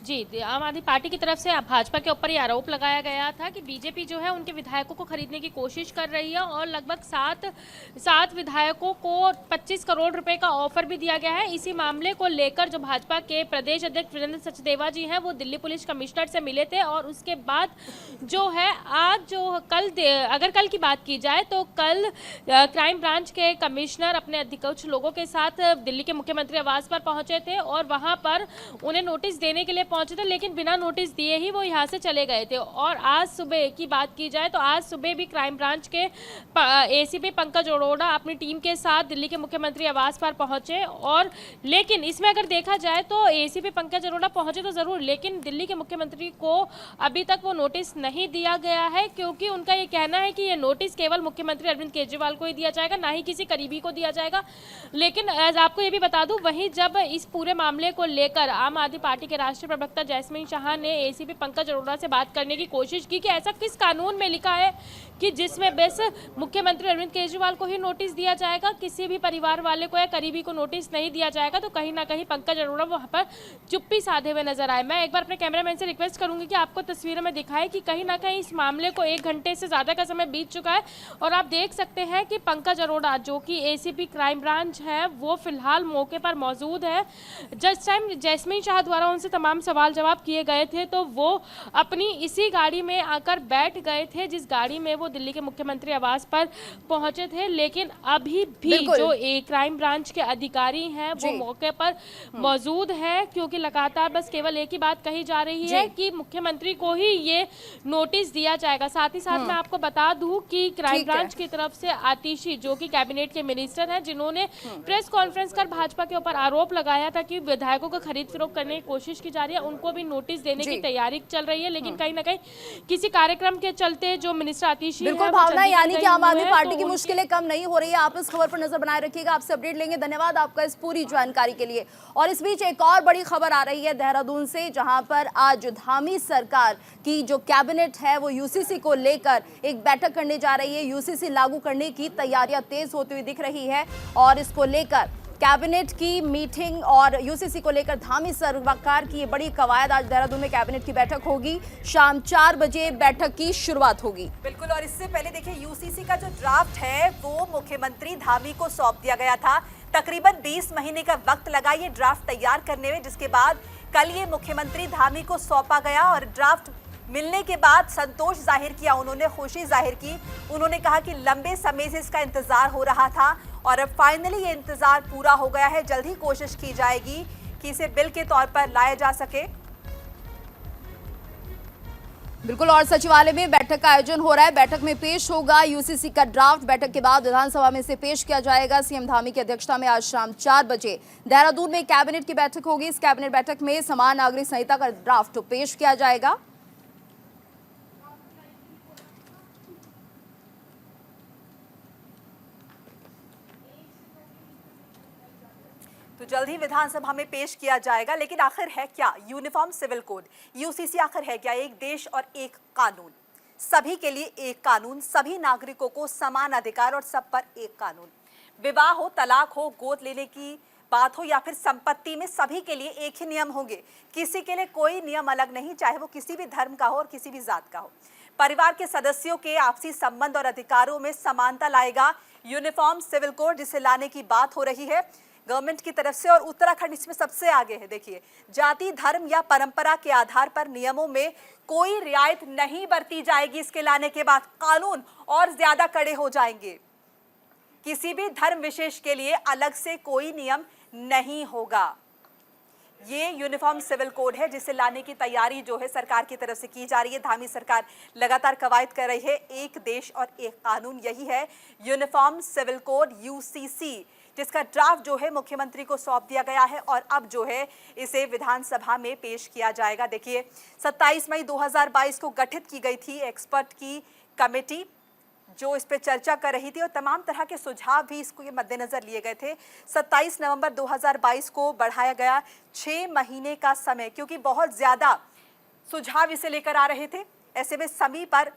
जी, आम आदमी पार्टी की तरफ से भाजपा के ऊपर ये आरोप लगाया गया था कि बीजेपी जो है उनके विधायकों को खरीदने की कोशिश कर रही है और लगभग सात विधायकों को 25 करोड़ रुपए का ऑफर भी दिया गया है। इसी मामले को लेकर जो भाजपा के प्रदेश अध्यक्ष वीरेंद्र सचदेवा जी हैं वो दिल्ली पुलिस कमिश्नर से मिले थे और उसके बाद जो है आज अगर कल की बात की जाए तो कल क्राइम ब्रांच के कमिश्नर अपने कुछ लोगों के साथ दिल्ली के मुख्यमंत्री आवास पर पहुंचे थे और वहां पर उन्हें नोटिस देने के लिए पहुंचे थे, लेकिन बिना नोटिस दिए ही वो यहां से चले गए थे। और आज सुबह की बात की जाए तो आज सुबह भी क्राइम ब्रांच के एसीपी पंकज अरोड़ा अपनी टीम के साथ दिल्ली के मुख्यमंत्री आवास पर पहुंचे और लेकिन इसमें अगर देखा जाए तो एसीपी पंकज अरोड़ा पहुंचे तो जरूर, लेकिन दिल्ली के मुख्यमंत्री को अभी तक वो नोटिस नहीं दिया गया है क्योंकि उनका ये कहना है कि ये नोटिस केवल मुख्यमंत्री अरविंद केजरीवाल को ही दिया जाएगा, ना ही किसी करीबी को दिया जाएगा। लेकिन आपको ये भी बता दूं, वहीं जब इस पूरे मामले को लेकर आम आदमी पार्टी के राष्ट्रीय प्रवक्ता जैस्मीन शाह ने एसीपी पंकज अरोड़ा से बात करने की कोशिश की कि ऐसा किस कानून में लिखा है कि जिसमें बस मुख्यमंत्री अरविंद केजरीवाल को ही नोटिस दिया जाएगा, किसी भी परिवार वाले को या करीबी को नोटिस नहीं दिया जाएगा। तो कहीं ना कहीं पंकज अरोड़ा वहां पर चुप्पी साधे हुए नजर आए। मैं एक बार अपने कैमरामैन से रिक्वेस्ट करूंगी कि आपको तस्वीरों में दिखाए कि कहीं ना कहीं इस मामले को 1 घंटे से ज्यादा का समय बीत चुका है और आप देख सकते हैं कि पंकज अरोड़ा जो कि एसीपी क्राइम ब्रांच है वो फिलहाल मौके पर मौजूद है। जिस टाइम जैस्मीन शाह द्वारा उनसे तमाम सवाल जवाब किए गए थे तो वो अपनी इसी गाड़ी में आकर बैठ गए थे जिस गाड़ी में वो दिल्ली के मुख्यमंत्री आवास पर पहुंचे थे। लेकिन अभी भी जो क्राइम ब्रांच के अधिकारी हैं वो मौके पर मौजूद है क्योंकि लगातार बस केवल एक ही बात कही जा रही है कि मुख्यमंत्री को ही ये नोटिस दिया जाएगा। साथ ही साथ मैं आपको बता दूं कि क्राइम ब्रांच की तरफ से आतिशी जो कि कैबिनेट के मिनिस्टर हैं जिन्होंने प्रेस कॉन्फ्रेंस कर भाजपा के ऊपर आरोप लगाया था कि विधायकों को खरीद फरोख्त करने की कोशिश की जा रही है, उनको भी नोटिस देने की तैयारी चल रही है। लेकिन कहीं ना कहीं किसी कार्यक्रम के चलते जो मिनिस्टर आतिशी बिल्कुल भावना, यानी कि आम आदमी पार्टी की मुश्किलें कम नहीं हो रही है। आप इस खबर पर नजर बनाए रखिएगा, आपसे अपडेट लेंगे। धन्यवाद आपका इस पूरी जानकारी के लिए। और इस बीच एक और बड़ी खबर आ रही है देहरादून से, जहां पर आज धामी सरकार की जो कैबिनेट है वो यूसीसी को लेकर एक बैठक करने जा रही है। यूसीसी लागू करने की तैयारियां तेज होती हुई दिख रही है और इसको लेकर कैबिनेट की मीटिंग और यूसीसी को लेकर धामी सरकार की ये बड़ी कवायद। आज देहरादून में कैबिनेट की बैठक होगी, शाम 4 बजे बैठक की शुरुआत होगी। बिल्कुल, और इससे पहले देखिए यूसीसी का जो ड्राफ्ट है वो मुख्यमंत्री धामी को सौंप दिया गया था। तकरीबन 20 महीने का वक्त लगा ये ड्राफ्ट तैयार करने में, जिसके बाद कल ये मुख्यमंत्री धामी को सौंपा गया और ड्राफ्ट मिलने के बाद संतोष जाहिर किया, उन्होंने खुशी जाहिर की। उन्होंने कहा कि लंबे समय से इसका इंतजार हो रहा था और अब फाइनली ये इंतजार पूरा हो गया है। जल्द ही कोशिश की जाएगी कि इसे बिल के तौर पर लाया जा सके। बिल्कुल, और सचिवालय में बैठक का आयोजन हो रहा है। बैठक में पेश होगा यूसीसी का ड्राफ्ट। बैठक के बाद विधानसभा में इसे पेश किया जाएगा। सीएम धामी की अध्यक्षता में आज शाम 4 बजे देहरादून में कैबिनेट की बैठक होगी। इस कैबिनेट बैठक में समान नागरिक संहिता का ड्राफ्ट पेश किया जाएगा। तो जल्द ही विधानसभा में पेश किया जाएगा। लेकिन आखिर है क्या यूनिफॉर्म सिविल कोड, यूसीसी आखिर है क्या? एक देश और एक कानून, सभी के लिए एक कानून, सभी नागरिकों को समान अधिकार और सब पर एक कानून। विवाह हो, तलाक हो, गोद लेने की बात हो या फिर संपत्ति में, सभी के लिए एक ही नियम होंगे। किसी के लिए कोई नियम अलग नहीं, चाहे वो किसी भी धर्म का हो और किसी भी जात का हो। परिवार के सदस्यों के आपसी संबंध और अधिकारों में समानता लाएगा यूनिफॉर्म सिविल कोड, जिसे लाने की बात हो रही है गवर्नमेंट की तरफ से। और उत्तराखंड इसमें सबसे आगे है। देखिए, जाति, धर्म या परंपरा के आधार पर नियमों में कोई रियायत नहीं बरती जाएगी। इसके लाने के बाद कानून और ज्यादा कड़े हो जाएंगे। किसी भी धर्म विशेष के लिए अलग से कोई नियम नहीं होगा। ये यूनिफॉर्म सिविल कोड है जिसे लाने की तैयारी जो है सरकार की तरफ से की जा रही है। धामी सरकार लगातार कवायद कर रही है। एक देश और एक कानून, यही है यूनिफॉर्म सिविल कोड यूसीसी, जिसका ड्राफ्ट जो है मुख्यमंत्री को सौंप दिया गया है और अब जो है इसे विधानसभा में पेश किया जाएगा। देखिए, 27 मई 2022 को गठित की गई थी एक्सपर्ट की कमेटी जो इस पे चर्चा कर रही थी और तमाम तरह के सुझाव भी इसको के मद्देनजर लिए गए थे। 27 नवंबर 2022 को बढ़ाया गया 6 महीने का समय, क्योंकि बहुत ज्यादा सुझाव इसे लेकर आ रहे थे। ऐसे में समय पर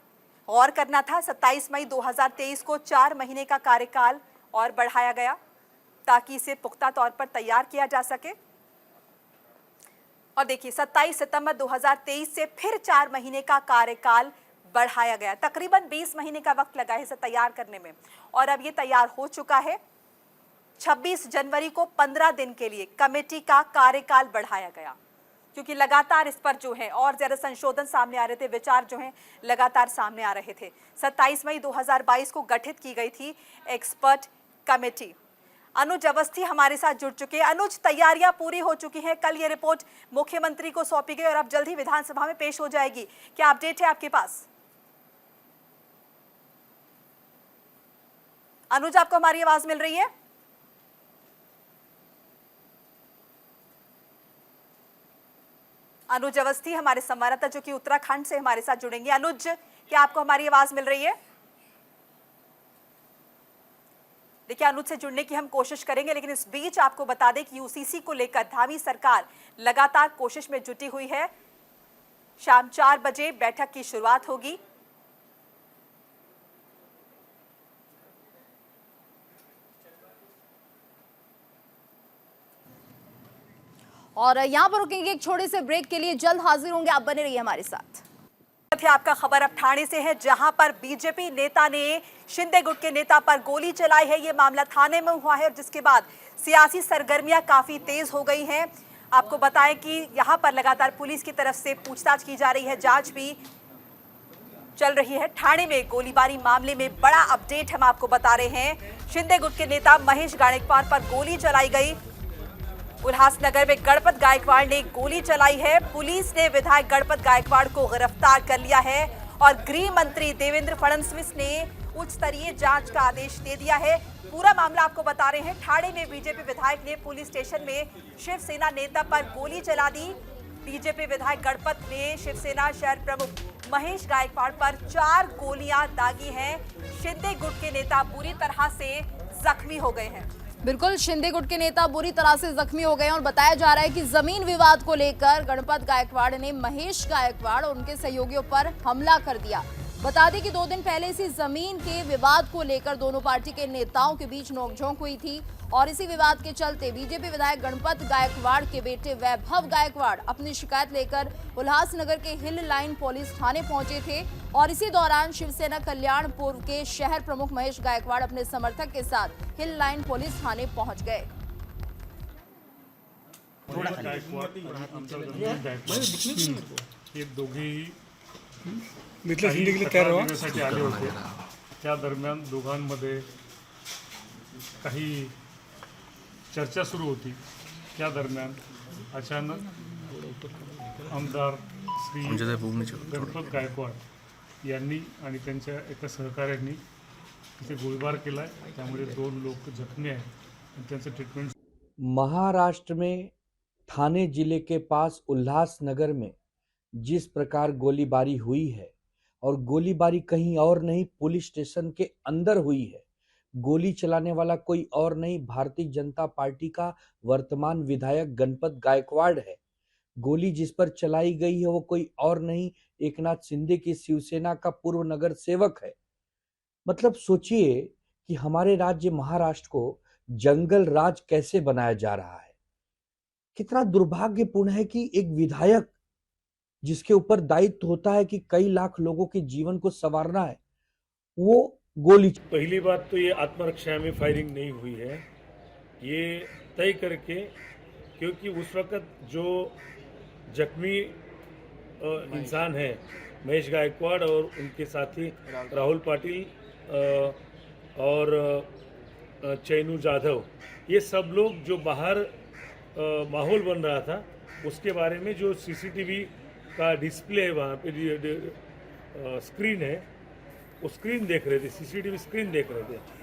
गौर करना था। 27 मई 2023 को 4 महीने का कार्यकाल और बढ़ाया गया ताकि इसे पुख्ता तौर पर तैयार किया जा सके। और देखिए, 27 सितंबर 2023 से फिर 4 महीने का कार्यकाल बढ़ाया गया। तकरीबन 20 महीने का वक्त लगा है इसे तैयार करने में और अब ये तैयार हो चुका है। 26 जनवरी को 15 दिन के लिए कमेटी का कार्यकाल बढ़ाया गया, क्योंकि लगातार इस पर जो है और ज्यादा संशोधन सामने आ रहे थे, विचार जो है लगातार सामने आ रहे थे। 27 मई 2022 को गठित की गई थी एक्सपर्ट कमेटी। अनुज अवस्थी हमारे साथ जुड़ चुके हैं। अनुज, तैयारियां पूरी हो चुकी हैं। कल ये रिपोर्ट मुख्यमंत्री को सौंपी गई और अब जल्द ही विधानसभा में पेश हो जाएगी। क्या अपडेट है आपके पास? अनुज, आपको हमारी आवाज मिल रही है? अनुज अवस्थी हमारे संवाददाता जो कि उत्तराखंड से हमारे साथ जुड़ेंगे। अनुज, क्या आपको हमारी आवाज मिल रही है? देखिए, अनुज से जुड़ने की हम कोशिश करेंगे, लेकिन इस बीच आपको बता दें कि यूसीसी को लेकर धामी सरकार लगातार कोशिश में जुटी हुई है। शाम 4 बजे बैठक की शुरुआत होगी। और यहां पर रुकेंगे एक छोटे से ब्रेक के लिए, जल्द हाजिर होंगे, आप बने रहिए हमारे साथ। आपका खबर अब ठाणे से है, जहां पर बीजेपी नेता ने शिंदे गुट के नेता पर गोली चलाई है। यह मामला थाने में हुआ है और जिसके बाद सियासी सरगर्मियां काफी तेज हो गई हैं। आपको बताएं कि यहां पर लगातार पुलिस की तरफ से पूछताछ की जा रही है, जांच भी चल रही है। ठाणे में गोलीबारी मामले में बड़ा अपडेट हम आपको बता रहे हैं। शिंदे गुट के नेता महेश गायकवाड़ पर गोली चलाई गई। उल्हासनगर में गणपत गायकवाड़ ने गोली चलाई है। पुलिस ने विधायक गणपत गायकवाड़ को गिरफ्तार कर लिया है और गृह मंत्री देवेंद्र फडणवीस ने उच्च स्तरीय जांच का आदेश दे दिया है। पूरा मामला आपको बता रहे हैं। ठाणे में बीजेपी विधायक ने पुलिस स्टेशन में शिवसेना नेता पर गोली चला दी। बीजेपी विधायक गणपत ने शिवसेना शहर प्रमुख महेश गायकवाड़ पर 4 गोलियां दागी हैं। शिंदे गुट के नेता बुरी तरह से जख्मी हो गए हैं। बिल्कुल, शिंदे गुट के नेता बुरी तरह से जख्मी हो गए हैं और बताया जा रहा है कि जमीन विवाद को लेकर गणपत गायकवाड़ ने महेश गायकवाड़ और उनके सहयोगियों पर हमला कर दिया। बता दें कि 2 दिन पहले इसी जमीन के विवाद को लेकर दोनों पार्टी के नेताओं के बीच नोकझोंक हुई थी और इसी विवाद के चलते बीजेपी विधायक गणपत गायकवाड़ के बेटे वैभव गायकवाड़ अपनी शिकायत लेकर उल्हासनगर के हिल लाइन पुलिस थाने पहुंचे थे और इसी दौरान शिवसेना कल्याणपुर के शहर प्रमुख महेश गायकवाड़ अपने समर्थक के साथ हिल लाइन पुलिस थाने पहुंच गए। साठी आले होते। त्या दरम्यान दोघांमध्ये काही चर्चा सुरू होती। त्या दरम्यान अचानक आमदार श्री गणपत गायकवाड यांनी आणि त्यांच्या एका सहकाऱ्यांनी तिथे गोळीबार केला आहे, त्यामुळे 2 लोक जखमी आहेत आणि त्यांचं ट्रीटमेंट। महाराष्ट्र में थाने जिले के पास उल्लासनगर में जिस प्रकार गोलीबारी हुई है, और गोलीबारी कहीं और नहीं पुलिस स्टेशन के अंदर हुई है। गोली चलाने वाला कोई और नहीं भारतीय जनता पार्टी का वर्तमान विधायक गणपत गायकवाड़ है। गोली जिस पर चलाई गई है वो कोई और नहीं एकनाथ शिंदे की शिवसेना का पूर्व नगर सेवक है। मतलब सोचिए कि हमारे राज्य महाराष्ट्र को जंगल राज कैसे बनाया जा रहा है। कितना दुर्भाग्यपूर्ण है कि एक विधायक जिसके ऊपर दायित्व होता है कि कई लाख लोगों के जीवन को संवारना है, वो गोली। पहली बात तो ये आत्मरक्षा में फायरिंग नहीं हुई है, ये तय करके, क्योंकि उस वक्त जो जख्मी इंसान है महेश गायकवाड़ और उनके साथी राहुल पाटिल और चैनू जाधव, ये सब लोग जो बाहर माहौल बन रहा था उसके बारे में जो सीसीटीवी का डिस्प्ले है वहाँ पे स्क्रीन है, वो स्क्रीन देख रहे थे, सीसीटीवी स्क्रीन देख रहे थे।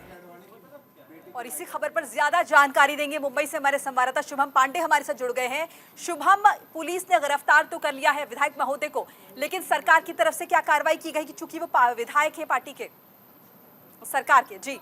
और इसी खबर पर ज्यादा जानकारी देंगे मुंबई से हमारे संवाददाता शुभम पांडे हमारे साथ जुड़ गए हैं। शुभम, पुलिस ने गिरफ्तार तो कर लिया है विधायक महोदय को, लेकिन सरकार की तरफ से क्या कार्रवाई की गई कि चूंकि वो विधायक है पार्टी के सरकार के? जी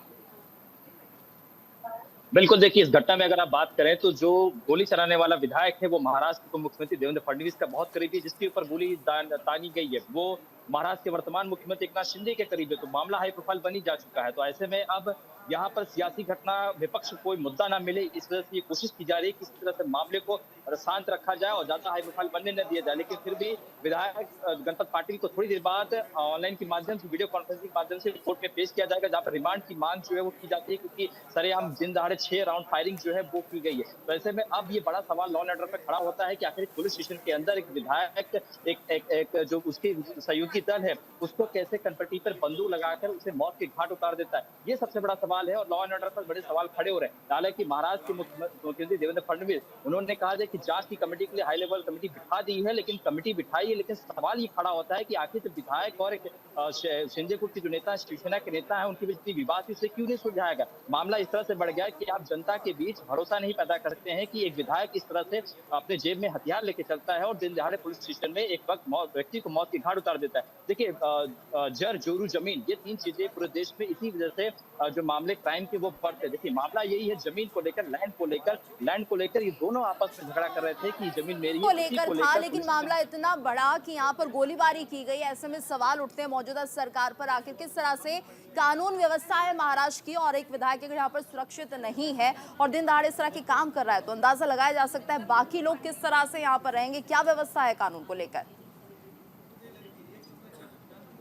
बिल्कुल, देखिए इस घटना में अगर आप बात करें तो जो गोली चलाने वाला विधायक है वो महाराष्ट्र के मुख्यमंत्री देवेंद्र फडणवीस का बहुत करीबी, जिसके ऊपर गोली तानी गई है वो महाराष्ट्र के वर्तमान मुख्यमंत्री एकनाथ शिंदे के करीब है। तो मामला हाई प्रोफाइल बनी जा चुका है। तो ऐसे में अब यहाँ पर सियासी घटना, विपक्ष को कोई मुद्दा ना मिले, इस वजह से ये कोशिश की जा रही है कि किसी तरह से मामले को शांत रखा जाए और ज्यादा हाई प्रोफाइल बनने न दिया जाए। लेकिन फिर भी विधायक गणपत पाटिल को थोड़ी देर बाद ऑनलाइन के माध्यम से, वीडियो कॉन्फ्रेंसिंग के माध्यम से कोर्ट में पेश किया जाएगा, जहाँ पर रिमांड की मांग जो है वो की जाती है, क्योंकि सरेआम दिन दहाड़े 6 राउंड फायरिंग जो है वो की गई है। तो ऐसे में अब ये बड़ा सवाल लॉ एंड ऑर्डर पर खड़ा होता है कि आखिर पुलिस स्टेशन के अंदर एक विधायक, एक जो उसके सहयोगी दल है, उसको कैसे कनपट्टी पर बंदूक लगाकर उसे मौत के घाट उतार देता है, ये सबसे बड़ा सवाल है। और लॉ एंड ऑर्डर पर बड़े सवाल खड़े हो रहे हैं। हालांकि महाराष्ट्र के मुख्यमंत्री देवेंद्र फडणवीस उन्होंने कहा है कि जांच की कमेटी के लिए हाई लेवल कमेटी बिठा दी है, लेकिन कमेटी बिठाई है, लेकिन सवाल ये खड़ा होता है कि आखिर जो विधायक और शिंदे गुट के जो नेता, शिवसेना के नेता है, उनके बीच इतनी विवाद इसे क्यों नहीं सुलझाएगा? मामला इस तरह से बढ़ गया कि आप जनता के बीच भरोसा नहीं पैदा करते हैं कि एक विधायक इस तरह से अपने जेब में हथियार लेके चलता है और दिन दहाड़े पुलिस स्टेशन में एक वक्त व्यक्ति को मौत के घाट उतार देता है। देखिए, जर जोरू जमीन, ये 3 चीजें पूरे देश में इसी वजह से जो मामले क्राइम के वो बढ़ते। देखिए, मामला यही है, जमीन को लेकर, लैंड को लेकर ये दोनों आपस में झगड़ा कर रहे थे कि जमीन मेरी को लेकर था, लेकिन मामला इतना बड़ा कि यहाँ पर गोलीबारी की गई। ऐसे में सवाल उठते हैं मौजूदा सरकार पर, आखिर किस तरह से कानून व्यवस्था है महाराष्ट्र की, और एक विधायक यहाँ पर सुरक्षित नहीं है और दिन दहाड़े इस तरह के काम कर रहा है, तो अंदाजा लगाया जा सकता है बाकी लोग किस तरह से यहाँ पर रहेंगे, क्या व्यवस्था है कानून को लेकर।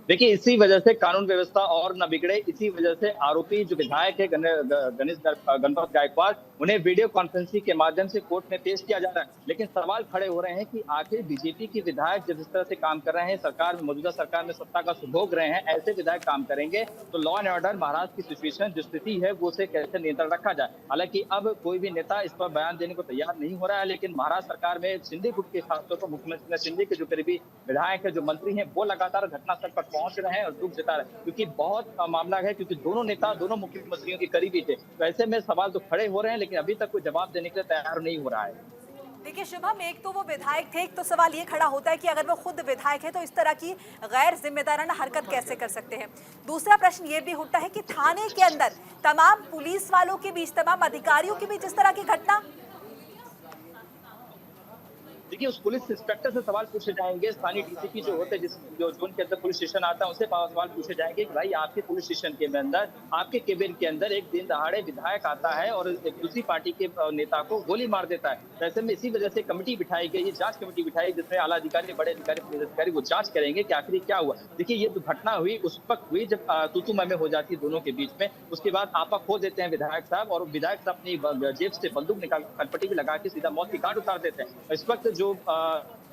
देखिए, इसी वजह से कानून व्यवस्था और न बिगड़े, इसी वजह से आरोपी जो विधायक है गणपत गायकवाड़, उन्हें वीडियो कॉन्फ्रेंसिंग के माध्यम से कोर्ट में पेश किया जा रहा है। लेकिन सवाल खड़े हो रहे हैं कि आखिर बीजेपी के विधायक जब इस तरह से काम कर रहे हैं, सरकार में, मौजूदा सरकार में सत्ता का सुभोग रहे हैं, ऐसे विधायक काम करेंगे तो लॉ एंड ऑर्डर, महाराष्ट्र की सिचुएशन जो स्थिति है वो उसे कैसे नियंत्रण रखा जाए। हालांकि अब कोई भी नेता इस पर बयान देने को तैयार नहीं हो रहा है, लेकिन महाराष्ट्र सरकार में शिंदे गुट के खासतौर पर मुख्यमंत्री शिंदे के जो करीबी विधायक है, जो मंत्री हैं, वो लगातार घटनास्थल पर पहुंच रहे हैं और दुख जता रहे हैं, क्योंकि बहुत मामला है, क्योंकि दोनों नेता, दोनों मुख्यमंत्रियों के करीबी थे। तो ऐसे में सवाल तो खड़े हो रहे हैं, लेकिन अभी तक कोई जवाब देने के लिए तैयार नहीं हो रहा है। देखिए शुभम, एक तो वो विधायक थे, एक तो सवाल ये खड़ा होता है कि अगर वो खुद विधायक है तो इस तरह की गैर जिम्मेदाराना हरकत कैसे कर सकते हैं। दूसरा प्रश्न ये भी उठता है कि थाने के अंदर तमाम पुलिस वालों के बीच, तमाम अधिकारियों के बीच इस तरह की घटना। देखिए, उस पुलिस इंस्पेक्टर से सवाल पूछे जाएंगे, स्थानीय डीसीपी जो होते हैं, जो जोन के अंदर पुलिस स्टेशन आता है, उनसे सवाल पूछे जाएंगे कि भाई आपके पुलिस स्टेशन के अंदर, आपके केबिन के अंदर एक दिन दहाड़े विधायक आता है और एक दूसरी पार्टी के नेता को गोली मार देता है। ऐसे में इसी वजह से कमेटी बिठाई गई, जांच कमेटी बिठाई, जिसमें आला अधिकारी, बड़े अधिकारी, पुलिस अधिकारी वो जांच करेंगे कि आखिर क्या हुआ। देखिए, ये जो घटना हुई उस वक्त हुई जब तू मैं हो जाती है दोनों के बीच में। उसके बाद आपा खो देते हैं विधायक साहब, और विधायक साहब अपनी जेब से बंदूक निकाल कनपट्टी भी लगा के सीधा मौत की घाट उतार देते हैं। इस वक्त जो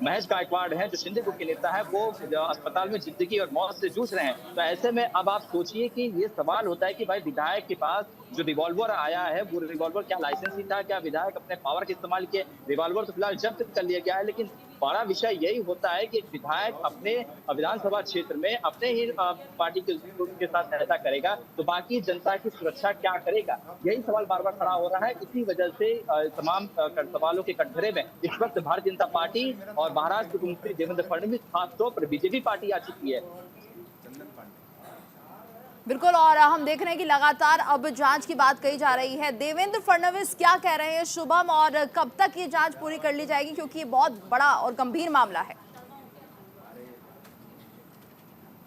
महेश गायकवाड़ हैं, जो शिंदे गुट के नेता है, वो अस्पताल में जिंदगी और मौत से जूझ रहे हैं। तो ऐसे में अब आप सोचिए कि ये सवाल होता है कि भाई विधायक के पास जो रिवॉल्वर आया है, वो रिवॉल्वर क्या लाइसेंसी था, क्या विधायक अपने पावर के इस्तेमाल किए? रिवॉल्वर तो फिलहाल जब्त कर लिया गया है, लेकिन बड़ा विषय यही होता है कि विधायक अपने विधानसभा क्षेत्र में अपने ही पार्टी के साथ ऐसा करेगा तो बाकी जनता की सुरक्षा क्या करेगा? यही सवाल बार बार खड़ा हो रहा है। इसी वजह से तमाम सवालों के कटघरे में इस वक्त भारतीय जनता पार्टी और महाराष्ट्र के मुख्यमंत्री देवेंद्र फडणवीस, खासतौर पर बीजेपी पार्टी आ चुकी है। बिल्कुल, और हम देख रहे हैं कि लगातार अब जांच की बात कही जा रही है। देवेंद्र फडणवीस क्या कह रहे हैं शुभम, और कब तक ये जांच पूरी कर ली जाएगी, क्योंकि ये बहुत बड़ा और गंभीर मामला है?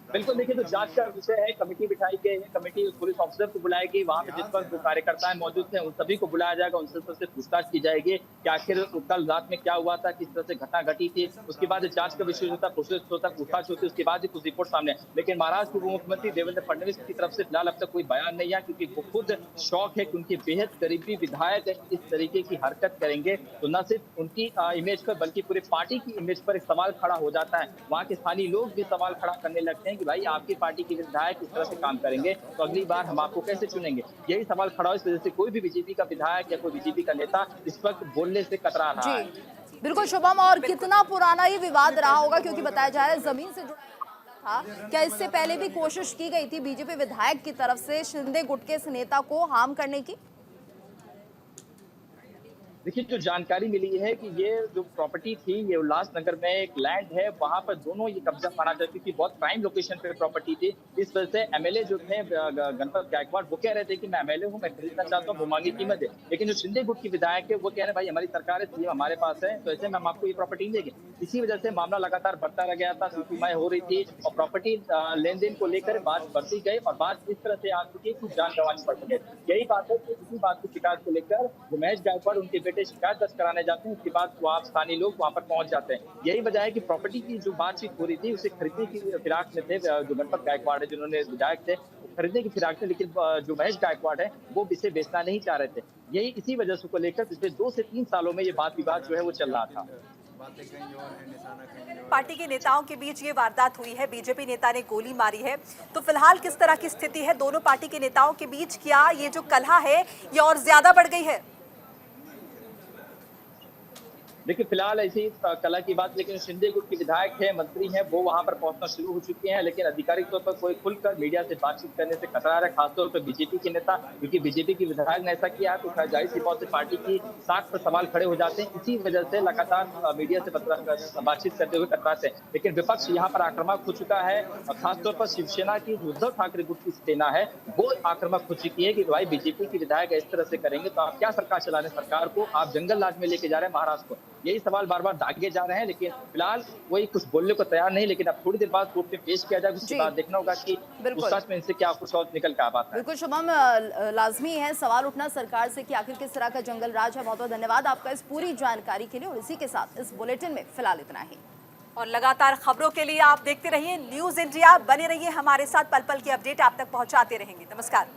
बिल्कुल, देखिए, तो जांच का विषय है। कमेटी बिठाई गई है, कमेटी पुलिस ऑफिसर को बुलाएगी, वहां पे जिस पर जो कार्यकर्ता मौजूद थे उन सभी को बुलाया जाएगा, उनसे सबसे पूछताछ की जाएगी कि आखिर कल रात में क्या हुआ था, किस तरह से घटना घटी थी। उसके बाद जांच का विषय होता है, प्रोसेस होता है, पूछताछ होती है, उसके बाद ही कुछ रिपोर्ट सामने। लेकिन महाराष्ट्र के मुख्यमंत्री देवेंद्र फडणवीस की तरफ से फिलहाल अब तक कोई बयान नहीं है, क्योंकि वो खुद शौक है कि उनके बेहद करीबी विधायक इस तरीके की हरकत करेंगे तो न सिर्फ उनकी इमेज पर बल्कि पूरी पार्टी की इमेज पर एक सवाल खड़ा हो जाता है। वहाँ के स्थानीय लोग भी सवाल खड़ा करने लगते हैं कि भाई आपकी पार्टी के विधायक इस तरह से काम करेंगे तो अगली बार हम आपको कैसे चुनेंगे? यही सवाल खड़ा हो। इस वजह से कोई भी बीजेपी का विधायक या कोई बीजेपी का नेता इस वक्त बोलने से कतरा रहा है। बिल्कुल शुभम, और कितना पुराना ये विवाद रहा होगा, क्योंकि बताया जा रहा है जमीन से जुड़ा था। क्या इससे पहले भी कोशिश की गई थी बीजेपी विधायक की तरफ से शिंदे गुट के इस नेता को हार्म करने की? देखिए, जो जानकारी मिली है कि ये जो प्रॉपर्टी थी, ये उल्लासनगर में एक लैंड है, वहां पर दोनों ये कब्जा माना जाता है, क्योंकि बहुत प्राइम लोकेशन पे प्रॉपर्टी थी। इस वजह से एमएलए जो थे गणपत गायकवाड़, वो कह रहे थे कि मैं एमएलए हूँ, मैं खरीदना चाहता हूँ, वो मांगी कीमत है। लेकिन जो शिंदे गुट की विधायक है वो कह रहे हैं भाई हमारी सरकार है, सीएम हमारे पास है, तो ऐसे में हम आपको ये प्रॉपर्टी देंगे। इसी वजह से मामला लगातार बढ़ता रह गया था, सुखमय हो रही थी और प्रॉपर्टी लेन देन को लेकर बात बढ़ती गई और बात इस तरह से आ चुकी है कि जान गंवानी पड़ सके। यही बात है कि इसी बात की शिकायत को लेकर महेश गायकवाड़ उनके बेटे शिकायत दर्ज कराने जाते हैं। उसके बाद वहाँ स्थानीय लोग वहाँ पर पहुंच जाते हैं। यही वजह है कि प्रॉपर्टी की जो बातचीत हो रही थी उसे खरीदने की फिराक में थे जो गणपत गायकवाड़ है, जिन्होंने विधायक थे, खरीदने की फिराक में, लेकिन जो महेश गायकवाड़ है वो इसे बेचना नहीं चाह रहे थे। यही इसी वजह से को लेकर पिछले 2 से 3 सालों में ये बात विवाद जो है वो चल रहा था। पार्टी के नेताओं के बीच ये वारदात हुई है, बीजेपी नेता ने गोली मारी है, तो फिलहाल किस तरह की स्थिति है दोनों पार्टी के नेताओं के बीच? क्या ये जो कलह है ये और ज्यादा बढ़ गई है? देखिए, फिलहाल ऐसी कला की बात, लेकिन शिंदे गुट के विधायक है, मंत्री हैं, वो वहां पर पहुंचना शुरू हो चुके हैं, लेकिन आधिकारिक तौर पर कोई खुलकर मीडिया से बातचीत करने से कतरा रहा है, खासतौर पर बीजेपी के नेता, क्योंकि बीजेपी के विधायक ने ऐसा किया तो जाहिर सी बात से पार्टी की साख पर सवाल खड़े हो जाते हैं। इसी वजह से लगातार मीडिया से बातचीत करते हुए कतराते हैं। लेकिन विपक्ष यहाँ पर आक्रामक हो चुका है और खासतौर पर शिवसेना की उद्धव ठाकरे गुट की सेना है वो आक्रामक हो चुकी है कि भाई बीजेपी के विधायक इस तरह से करेंगे तो आप क्या सरकार चलाने, सरकार को आप जंगल राज में लेके जा रहे हैं महाराष्ट्र को। यही सवाल बार बार दागे जा रहे हैं, लेकिन फिलहाल कोई कुछ बोलने को तैयार नहीं। लेकिन अब थोड़ी देर बाद कोर्ट में पेश किया जाएगा, उसके बाद देखना होगा कि पूछताछ में इनसे क्या कुछ और निकल कर आता है। बिल्कुल शुभम, लाजमी है सवाल उठना सरकार से कि आखिर किस तरह का जंगल राज है। बहुत बहुत धन्यवाद आपका इस पूरी जानकारी के लिए, और इसी के साथ इस बुलेटिन में फिलहाल इतना ही। और लगातार खबरों के लिए आप देखते रहिए न्यूज़ इंडिया, बने रहिए हमारे साथ, पल पल की अपडेट आप तक पहुंचाते रहेंगे। नमस्कार।